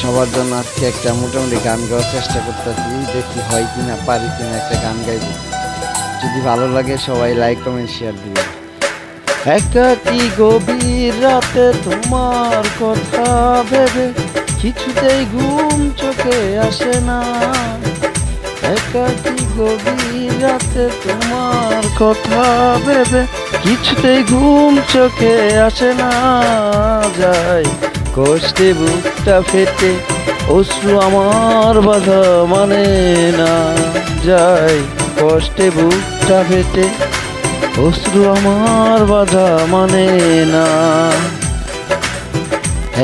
সবার জন্য আজকে একটা মোটামুটি গান গাওয়ার চেষ্টা করতেছি, দেখি হয় কিনা, পারি কিনা একটা গান গাইব। যদি ভালো লাগে সবাই লাইক কমেন্ট শেয়ার দিবেন। একাকী গভীর রাতে তোমার কথা ভেবে কিছুতেই ঘুম চোখে আসে না। একাকী গভীর রাতে তোমার কথা ভেবে কিছুতেই ঘুম চোখে আসে না। যায় কষ্টে বুকটা ফেটে অশ্রু আমার বাধা মানে না। যায় কষ্টে বুকটা ফেটে অশ্রু আমার বাধা মানে না।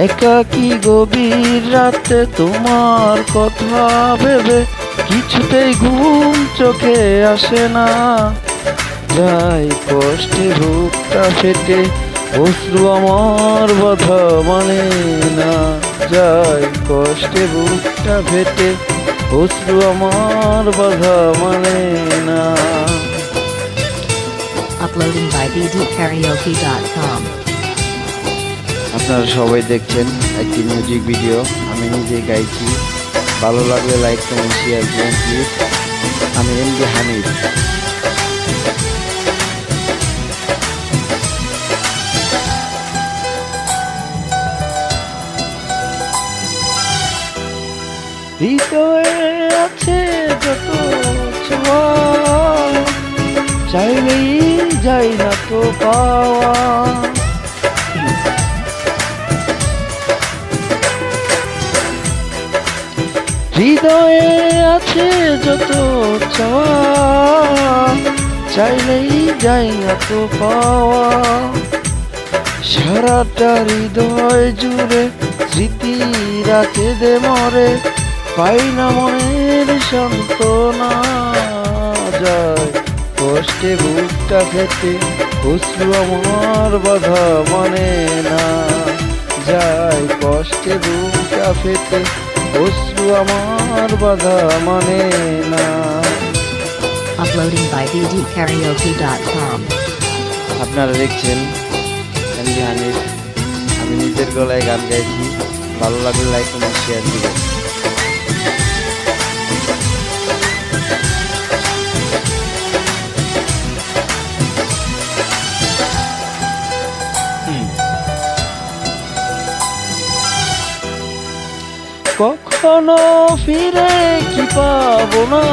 একাকী গভীর রাতে তোমার কথা ভেবে কিছুতেই ঘুম চোখে আসে না। যায় কষ্টে বুকটা ফেটে অশ্রু আমার বাধা মানে না। যায় কষ্টে বুকটা ফেটে অশ্রু আমার বাধা মানে না। Uploading by bdkaraoke.com. আপনারা সবাই দেখছেন একটি মিউজিক ভিডিও, আমি নিজে গাইছি। ভালো লাগলে লাইক কমেন্ট শেয়ার দিন প্লিজ। আমি এমডি হামিদ। হৃদয়ে আছে যত ছোঁয়া, চাইলেই যাই না তো পাওয়া। হৃদয়ে আছে যত চাওয়া, চাইলেই যাই না তো পাওয়া। সারাটা হৃদয় জুড়ে স্মৃতি রাখে দে মরে, পাই না মনের সান্ত্বনা। যায় কষ্টে বুকটা ফেটে অশ্রু আমার বাধা মানে না। যায় কষ্টে বুকটা ফেটে অশ্রু আমার বাধা মানে না। Uploading by bdkaraoke.com. আপনারা দেখছেন এমডি হানিফ। আমি নিজের গলায় গান গাইছি। ভালো লাগলে লাইক কমেন্ট শেয়ার দিবেন। কখনো ফিরে কি পাবো না,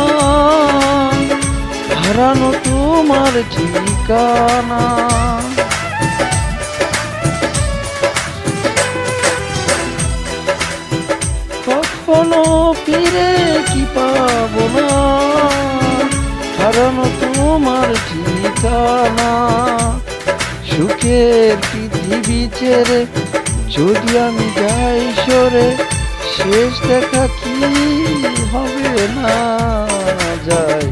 হারানো তোমার ঠিকানা। কখনো ফিরে কি পাবো না, হারানো তোমার ঠিকানা। সুখের পৃথিবী ছেড়ে যদি আমি যাই সরে, শেষ দেখা কি হবে না। যায়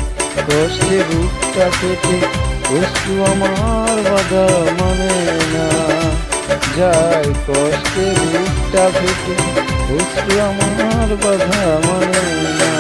কষ্টে বুকটা ফেটে অশ্রু আমার বাধা মানে না। যায় কষ্টে বুকটা ফেটে অশ্রু আমার বাধা মানে না।